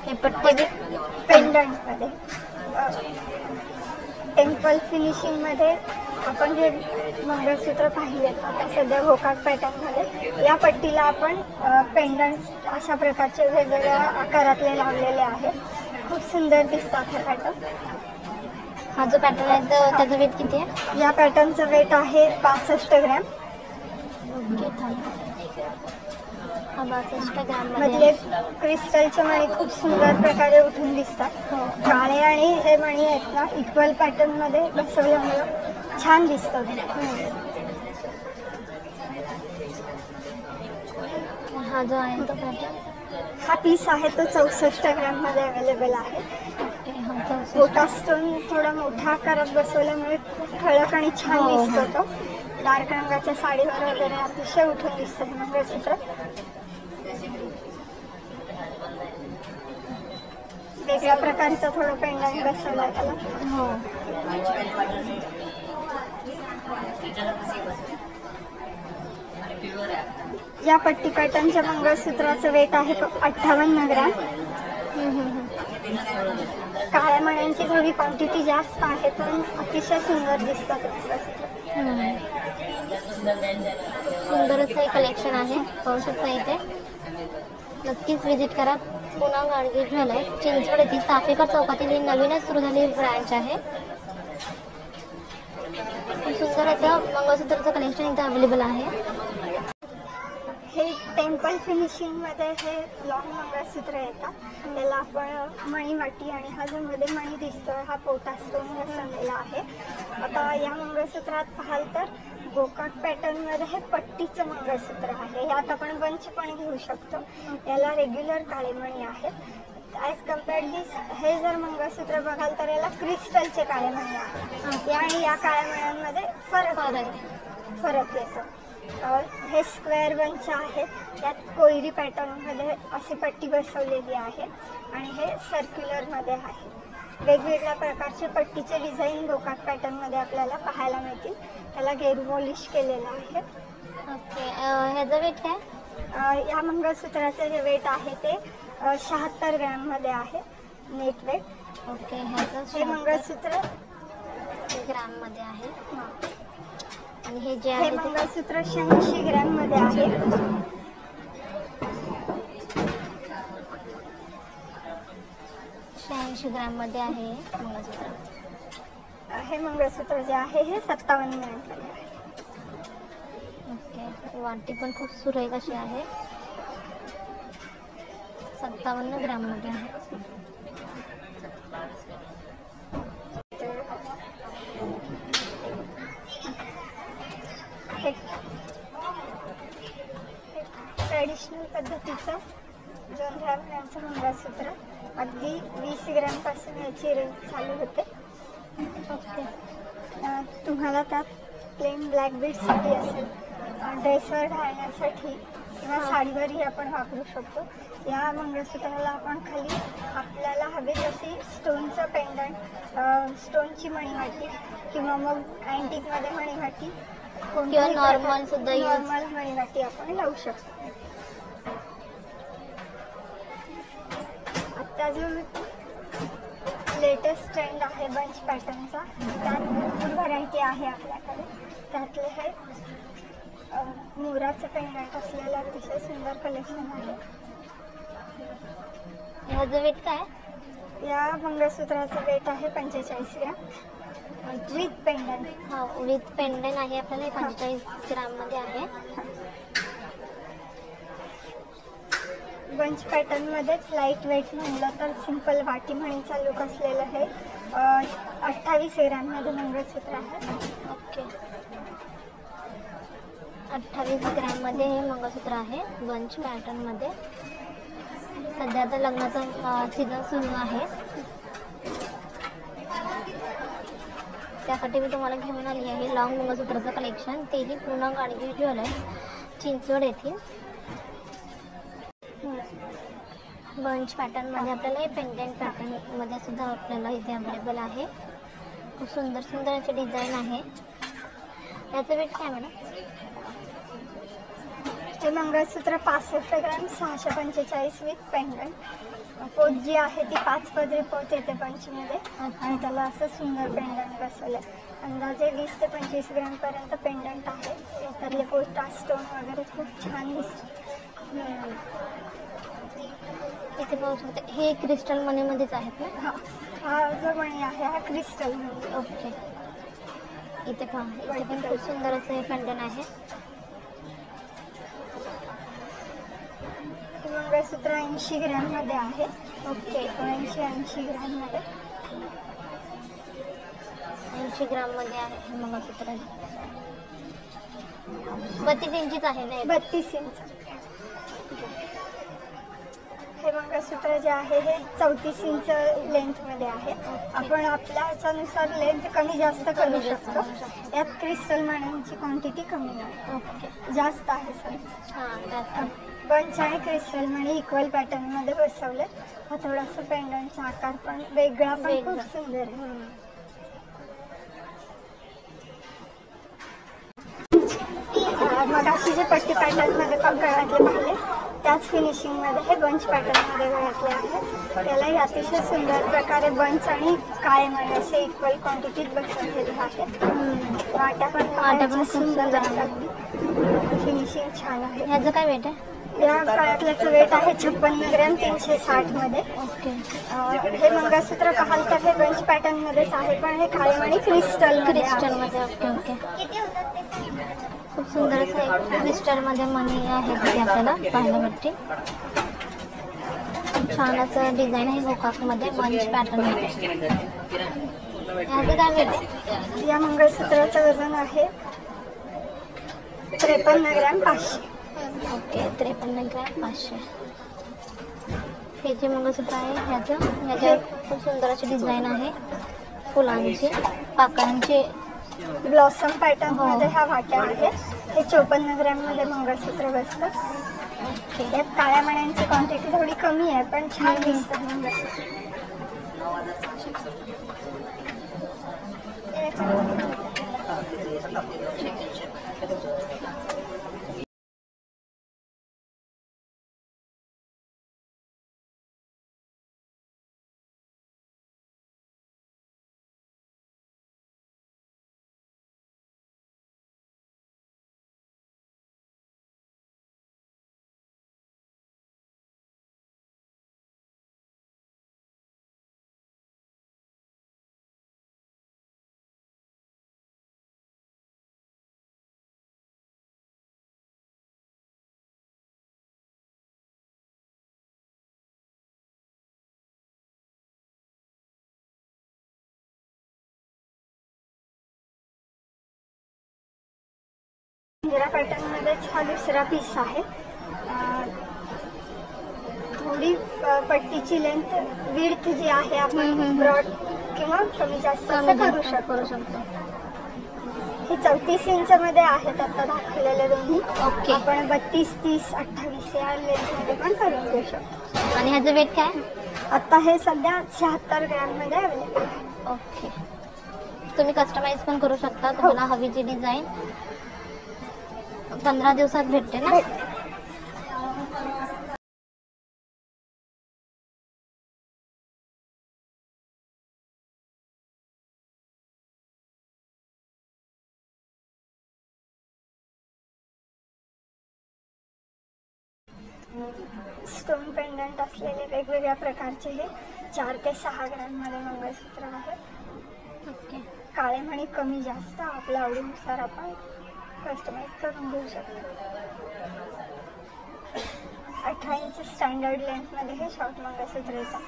हे पट्टी पेंडंट मध्ये टेम्पल फिनिशिंग मध्ये आपण जे मंगळसूत्र पाहिले आता सध्या भोकाट पॅटर्न मध्ये या पट्टीला आपण पेंडंट अशा प्रकारचे वेगवेगळ्या आकारातले लावलेले आहेत. खूप सुंदर दिसतात हे पॅटर्न. हा जो पॅटर्न आहे तर त्याचं वेट किती आहे? या पॅटर्नचं वेट आहे 65 ग्रॅम. हा 62 ग्रॅम मधले क्रिस्टलचे मणी खूप सुंदर प्रकारे उठून दिसतात. काळे आणि हे मणी आहेत ना इक्वल पॅटर्न मध्ये बसवल्यामुळे छान दिसतं. हा जो आहे तो पॅटर्न हा पीस आहे तो 64 ग्रॅम मध्ये अवेलेबल आहे. मोठा स्टोन थोडा मोठ्या आकारात बसवल्यामुळे खूप ठळक आणि छान दिसतो. तो डार्क रंगाच्या साडीवर वगैरे अतिशय उठून दिसतं मंगळसूत्र. वेगळ्या प्रकारचं थोडं पेंडंट बसवलं त्याला. या पट्टी पॅटर्नच्या मंगळसूत्राचं वेट आहे 58 ग्रॅम. काळ्या मण्यांची थोडी क्वांटिटी जास्त आहे पण अतिशय सुंदर दिसतात. सुंदरच हे कलेक्शन आहे, पाहू शकता इथे. नक्कीच विजिट करा. पूनम गाडगे ज्वेलर्स, चिंचवड येथील चाफेकर चौकातील ही नवीनच सुरू झालेली ब्रँच आहे. सुंदर असं मंगळसूत्राचं कलेक्शन इथे अवेलेबल आहे. हे टेम्पल फिनिशिंग मध्ये हे लॉंग मंगळसूत्र येतात. त्याला आपण मणीवाटी आणि हा जो मध्ये मणी दिसतोय हा पोटा स्टोन बसवलेला आहे. आता या मंगळसूत्रात पाहाल तर गोकाक पॅटर्न मध्ये हे पट्टीचं मंगळसूत्र आहे. यात आपण बंच पण घेऊ शकतो. याला रेग्युलर काळे मणी आहेत. ॲज कम्पेअर्ड दिस हे जर मंगळसूत्र बघाल तर याला क्रिस्टलचे काळे मणी आहेत. आणि या काळ्या मण्यांमध्ये फरक येतो. हे स्क्वेअर बंच आहेत. त्यात कोयरी पॅटर्नमध्ये अशी पट्टी बसवलेली आहे आणि हे सर्क्युलरमध्ये आहे. वेगवेगळ्या प्रकारचे पट्टीचे डिझाईन गोकाक पॅटर्नमध्ये आपल्याला पाहायला मिळतील. त्याला गेरू पॉलिश केलेलं आहे. ओके, ह्याचं वेट काय? या मंगळसूत्राचे जे वेट आहे ते 76 ग्रॅममध्ये आहे नेट वेट. ओके, ह्याचं हे मंगळसूत्र ग्राममध्ये आहे. आणि हे जे आहे आहे मंगळसूत्र 86 ग्रॅममध्ये आहे. 86 ग्रॅममध्ये आहे मंगळसूत्र. हे मंगळसूत्र जे आहे हे 57 ग्रॅममध्ये आहे. ओके, वाटी पण खूप सुरेख अशी आहे. 57 ग्रॅममध्ये आहे. ट्रॅडिशनल पद्धतीचं जोंधळ्या मण्यांचं मंगळसूत्र अगदी 20 ग्रॅमपासून याची रेंज चालू होते. ओके, तुम्हाला त्यात प्लेन ब्लॅक बीड्ससाठी असेल, ड्रेसवर घालण्यासाठी किंवा साडीवरही आपण वापरू शकतो. या मंगळसूत्राला आपण खाली आपल्याला हवे तशी स्टोनचं पेंडंट, स्टोनची मणीवाटी किंवा मग अँटिकमध्ये मणीवाटी किंवा नॉर्मल सुद्धा नॉर्मल मणीवाटी आपण लावू शकतो. आता जो लेटेस्ट ट्रेंड आहे बंच पॅटर्नचा, त्यात भरपूर व्हरायटी आहे आपल्याकडे. त्यातले हे मोराचं पेंडंट असलेलं अतिशय सुंदर कलेक्शन आहे. ह्याचं वेट काय? या मंगळसूत्राचं वेट आहे 45 ग्रॅम विथ पेंडंट. हा, विथ पेंडंट आहे आपल्याला 45 ग्रॅममध्ये आहे. बंच पॅटर्नमध्येच लाईट वेट म्हणलं तर सिंपल वाटी म्हणीचा लुक असलेलं हे 28 ग्रॅममध्ये मंगळसूत्र आहे. ओके, 28 ग्रॅममध्ये हे मंगळसूत्र आहे बंच पॅटर्नमध्ये. सध्या आता लग्नाचा सीझन सुरू आहे, त्यासाठी मी तुम्हाला घेऊन आली आहे लॉंग मंगळसूत्राचं कलेक्शन, तेही पूनम गाडगे ज्वेलर्स, चिंचवड येथील. बंच पॅटर्नमध्ये आपल्याला हे पेंडंट पॅटर्नमध्ये सुद्धा आपल्याला इथे अवेलेबल आहे. खूप सुंदर सुंदर असे डिझाईन आहे. याचं वेट काय मॅडम? हे मंगळसूत्र 65 ग्रॅम 645 विथ पेंडंट. पोत जी आहे ती 5 पदरी पोत येते पंचमध्ये आणि त्याला असं सुंदर पेंडंट बसवलं. अंदाजे 20 ते 25 ग्रॅम पर्यंत पेंडंट आहे. त्यातले पोस्टा स्टोन वगैरे खूप छान दिसते. इथे पाहू शकते, हे क्रिस्टल मनीमध्येच आहेत ना? हा जो मणी आहे हा क्रिस्टल मणी. ओके. इथे पहा, इथे पण खूप सुंदर असं हे पेंडंट आहे. मंगळसूत्र 80 ग्रॅम मध्ये आहे. ओके. 80 ग्रॅम मध्ये 80 ग्राम मध्ये आहे हे मंगळसूत्र. 32 इंचीच आहे ना? 32 इंच. हे मंगळसूत्र जे आहे हे 34 इंच लेंथ मध्ये आहे. आपण आपल्या ह्याच्यानुसार लेंथ कमी जास्त करू शकतो. यात क्रिस्टल मण्यांची क्वांटिटी कमी आहे. ओके. जास्त आहे सर. बंच आणि क्रिस्टल मणी इक्वल पॅटर्न मध्ये बसवले. हा थोडासा पेंडंटचा आकार पण वेगळा पण खूप सुंदर आहे. मग अशी जे पट्टी पॅटर्न मध्ये गळ्यातले पाहिले त्याच फिनिशिंग मध्ये हे बंच पॅटर्न मध्ये गळ्यातले आहे. त्यालाही अतिशय सुंदर प्रकारे बंच आणि काळे मणी असे इक्वल क्वांटिटीत बसवलेले आहेत. वाट्या पण सुंदर आहेत. फिनिशिंग छान आहे. ह्याचं काय वेट आहे? या गळ्यातल्याचं वेट आहे 56 ग्रॅम 360 मध्ये. ओके. हे मंगळसूत्र पाहाल तर हे बंच पॅटर्न मध्येच आहे पण हे काळे मणी क्रिस्टल मध्ये. Okay okay. खूप सुंदर असं क्रिस्टल मध्ये मणी आहे तिथे आपल्याला पाहायला भेटते. खूप छान असं डिझाईन आहे गोकाक मध्ये बंच पॅटर्न मध्ये. ह्याचं काय वेट आहे? या मंगळसूत्राचं वजन आहे 53 ग्रॅम 500. ओके. 53 ग्रॅम 500. हे जे मंगळसूत्र आहे ह्याच्यावर खूप सुंदर अशी डिझाईन आहे फुलांची, पाकळ्यांची. ब्लॉसम पॅटर्न मध्ये ह्या वाट्या आहेत. हे 54 ग्रॅम मध्ये मंगळसूत्र बसतं. ओके. यात काळ्या मण्यांची क्वांटिटी थोडी कमी आहे पण छान दिसतं मंगळसूत्र. हिरा पॅटर्न मध्येच हा दुसरा पीस आहे. थोडी पट्टीची लेंथ विड्थ जी आहे आपण ब्रॉड किंवा कमी जास्त करू शकतो. हे 34 इंच मध्ये आहेत आता दाखवलेले दोन्ही. ओके. आपण 32, 30, 28 या लेंथ मध्ये पण करून घेऊ शकतो. आणि ह्याचं वेट काय? आता हे सध्या 76 ग्रॅम मध्ये अवेलेबल आहे. ओके. तुम्ही कस्टमाइज पण करू शकता. तुम्हाला हवी जी डिझाईन 15 दिवसात भेटते ना? स्टोन पेंडंट असलेले वेगवेगळ्या प्रकारचे हे 4 ते 6 ग्रॅम मध्ये मंगळसूत्र आहे. ओके. काळे मणी कमी जास्त आपल्या आवडीनुसार आपण कस्टमाइज करून घेऊ शकतो. 18 इंच स्टँडर्ड लेंथ मध्ये हे शॉर्ट मंगळसूत्र येतात.